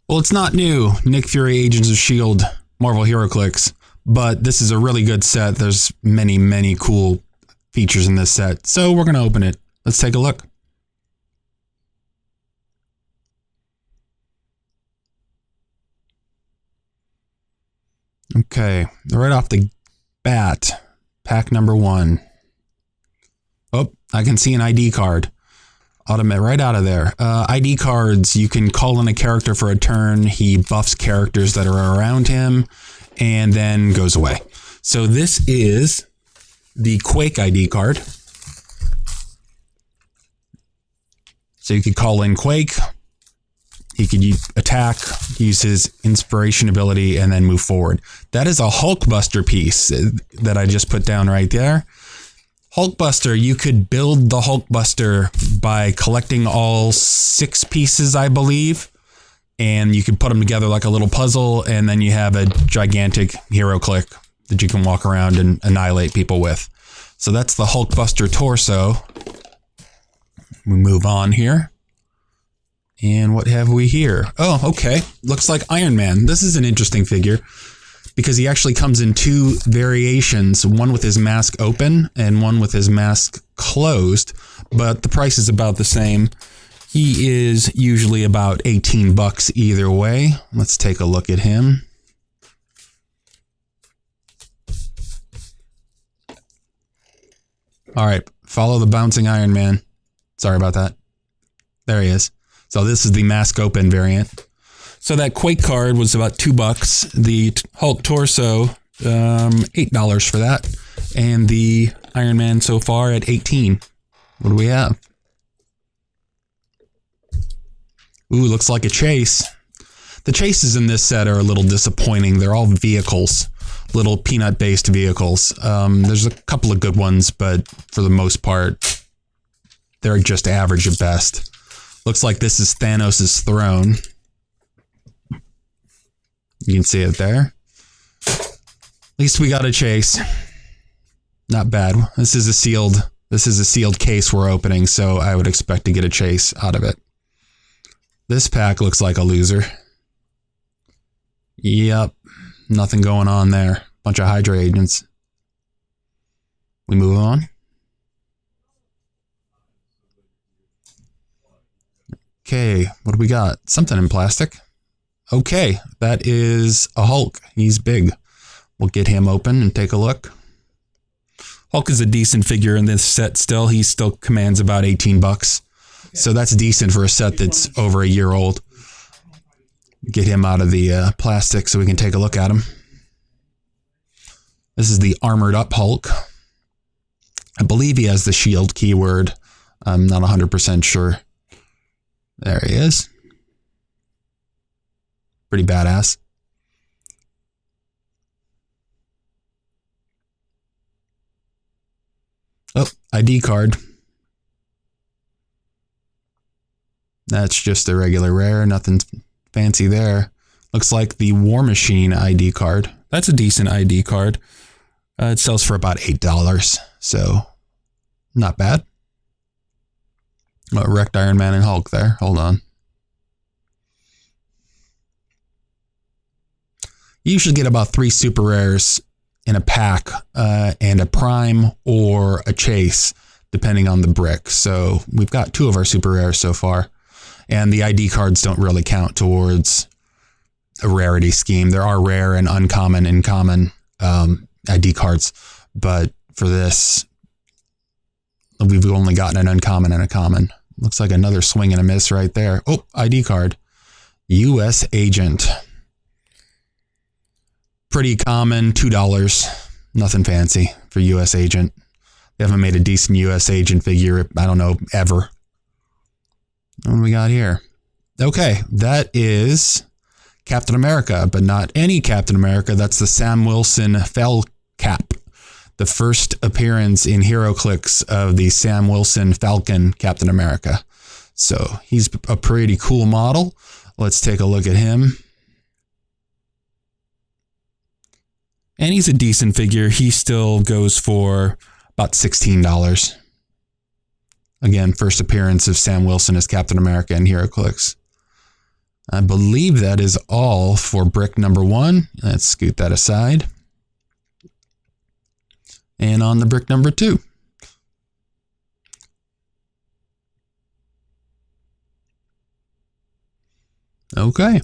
Well, it's not new. Nick Fury, Agents of S.H.I.E.L.D., Marvel Heroclix. But this is a really good set. There's many, many cool features in this set. So we're going to open it. Let's take a look. Okay, right off the bat, pack number 1. Oh, I can see an ID card. Automate right out of there. ID cards, you can call in a character for a turn. He buffs characters that are around him and then goes away. So this is the Quake ID card. So you could call in Quake. He could attack, use his inspiration ability, and then move forward. That is a Hulkbuster piece that I just put down right there. Hulkbuster, you could build the Hulkbuster by collecting all 6 pieces, I believe. And you can put them together like a little puzzle, and then you have a gigantic Heroclix that you can walk around and annihilate people with. So that's the Hulkbuster torso. We move on here. And what have we here? Oh, okay. Looks like Iron Man. This is an interesting figure because he actually comes in 2 variations, one with his mask open and one with his mask closed, but the price is about the same. He is usually about 18 bucks either way. Let's take a look at him. All right, follow the bouncing Iron Man. Sorry about that. There he is. So this is the mask open variant. So that Quake card was about $2. The Hulk torso, $8 for that. And the Iron Man so far at 18. What do we have? Ooh, looks like a chase. The chases in this set are a little disappointing. They're all vehicles, little peanut-based vehicles. There's a couple of good ones, but for the most part, they're just average at best. Looks like this is Thanos' throne. You can see it there. At least we got a chase. Not bad. This is a sealed case we're opening, so I would expect to get a chase out of it. This pack looks like a loser. Yep. Nothing going on there. Bunch of Hydra agents. We move on. Okay, what do we got? Something in plastic. Okay, that is a Hulk. He's big. We'll get him open and take a look. Hulk is a decent figure in this set still. He still commands about 18 bucks. So that's decent for a set that's over a year old. Get him out of the plastic so we can take a look at him. This is the armored up Hulk. I believe he has the shield keyword. I'm not 100% sure. There he is. Pretty badass. Oh, ID card. That's just a regular rare. Nothing fancy there. Looks like the War Machine ID card. That's a decent ID card. It sells for about $8. So, not bad. Wrecked Iron Man and Hulk there. Hold on. You usually get about 3 super rares in a pack and a prime or a chase, depending on the brick. So we've got 2 of our super rares so far. And the ID cards don't really count towards a rarity scheme. There are rare and uncommon and common ID cards. But for this, we've only gotten an uncommon and a common. Looks like another swing and a miss right there. Oh, ID card. U.S. Agent. Pretty common, $2. Nothing fancy for U.S. Agent. They haven't made a decent U.S. Agent figure, I don't know, ever. What do we got here? Okay, that is Captain America, but not any Captain America. That's the Sam Wilson Falcap. The first appearance in Heroclix of the Sam Wilson Falcon Captain America. So he's a pretty cool model. Let's take a look at him. And he's a decent figure. He still goes for about $16. Again, first appearance of Sam Wilson as Captain America in Heroclix. I believe that is all for brick number 1. Let's scoot that aside. And on the brick number 2. Okay.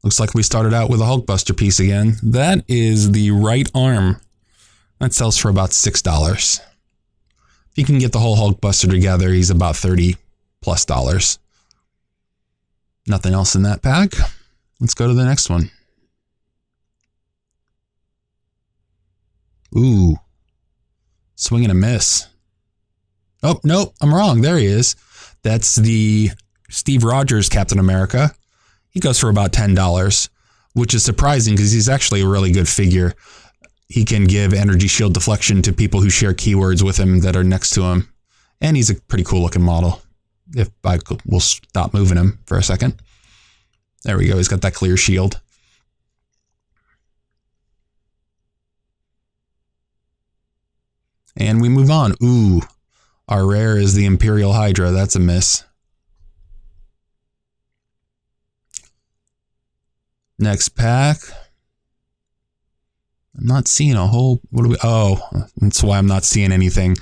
Looks like we started out with a Hulkbuster piece again. That is the right arm. That sells for about $6. If you can get the whole Hulkbuster together, he's about $30+ dollars. Nothing else in that pack. Let's go to the next one. Ooh. Swing and a miss. Oh, no, I'm wrong. There he is. That's the Steve Rogers Captain America. He goes for about $10, which is surprising because he's actually a really good figure. He can give energy shield deflection to people who share keywords with him that are next to him. And he's a pretty cool looking model. If I will stop moving him for a second. There we go. He's got that clear shield. And we move on. Ooh, our rare is the Imperial Hydra. That's a miss. Next pack. I'm not seeing a whole... What do we... Oh, that's why I'm not seeing anything.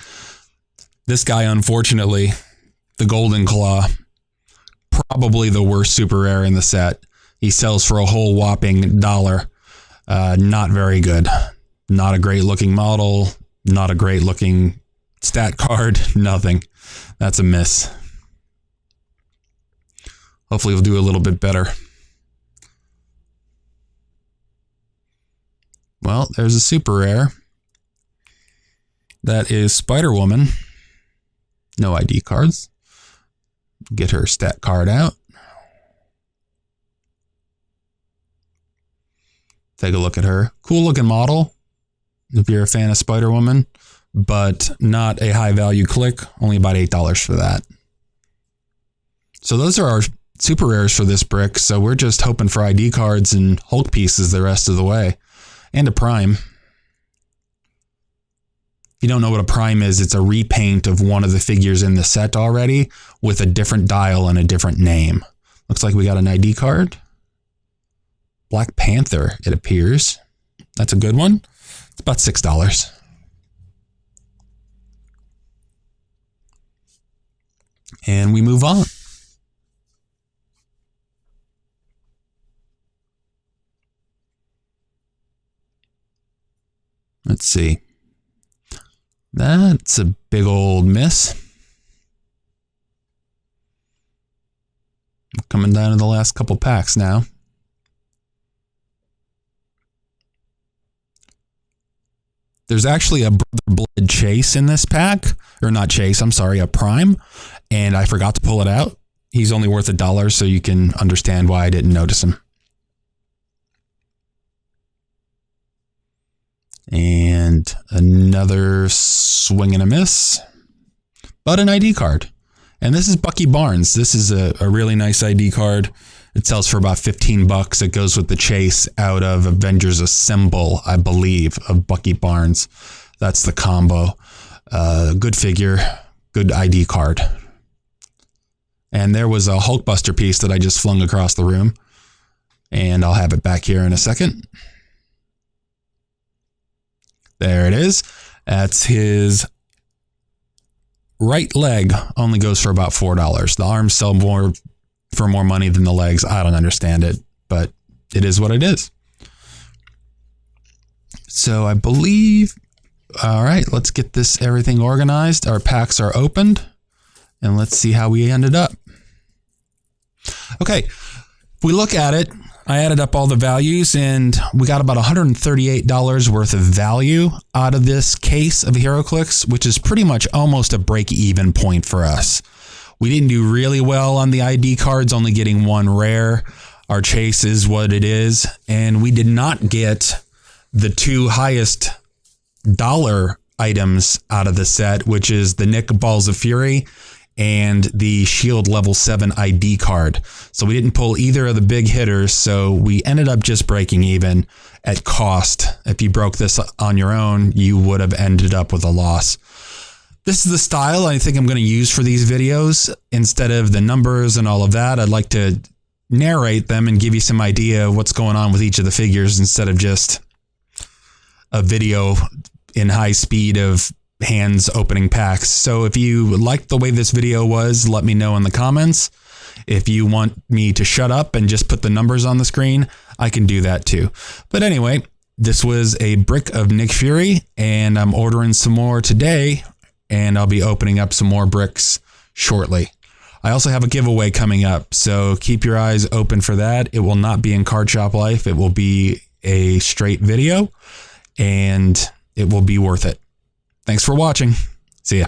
This guy, unfortunately, the Golden Claw, probably the worst super rare in the set. He sells for a whole whopping $1. Not very good. Not a great looking model. Not a great looking stat card. Nothing. That's a miss. Hopefully we'll do a little bit better. Well, there's a super rare. That is Spider-Woman. No ID cards. Get her stat card out. Take a look at her. Cool looking model, if you're a fan of Spider-Woman, but not a high value click. Only about $8 for that. So those are our super rares for this brick. So we're just hoping for ID cards and Hulk pieces the rest of the way. And a prime. If you don't know what a prime is, it's a repaint of one of the figures in the set already with a different dial and a different name. Looks like we got an ID card. Black Panther, it appears. That's a good one. It's about $6. And we move on. Let's see. That's a big old miss. Coming down to the last couple packs now. There's actually a Brother Blood Chase in this pack. Or not Chase, I'm sorry, a Prime. And I forgot to pull it out. He's only worth $1, so you can understand why I didn't notice him. And another swing and a miss. But an ID card. And this is Bucky Barnes. This is a really nice ID card. It sells for about $15. It goes with the chase out of Avengers Assemble, I believe, of Bucky Barnes. That's the combo. Good figure, good ID card. And there was a Hulkbuster piece that I just flung across the room. And I'll have it back here in a second. There it is. That's his right leg. Only goes for about $4. The arms sell for more money than the legs. I don't understand it, but it is what it is. So I believe, all right, let's get everything organized. Our packs are opened and let's see how we ended up. Okay. If we look at it, I added up all the values and we got about $138 worth of value out of this case of Heroclix, which is pretty much almost a break-even point for us. We didn't do really well on the ID cards, only getting one rare. Our chase is what it is. And we did not get the two highest dollar items out of the set, which is the Nick Balls of Fury and the Shield Level 7 ID card. So we didn't pull either of the big hitters, so we ended up just breaking even at cost. If you broke this on your own, you would have ended up with a loss. This is the style I think I'm going to use for these videos. Instead of the numbers and all of that, I'd like to narrate them and give you some idea of what's going on with each of the figures instead of just a video in high speed of hands opening packs. So if you liked the way this video was, let me know in the comments. If you want me to shut up and just put the numbers on the screen, I can do that too. But anyway, this was a brick of Nick Fury, and I'm ordering some more today, and I'll be opening up some more bricks shortly. I also have a giveaway coming up, so keep your eyes open for that. It will not be in Card Shop Life. It will be a straight video, and it will be worth it. Thanks for watching. See ya.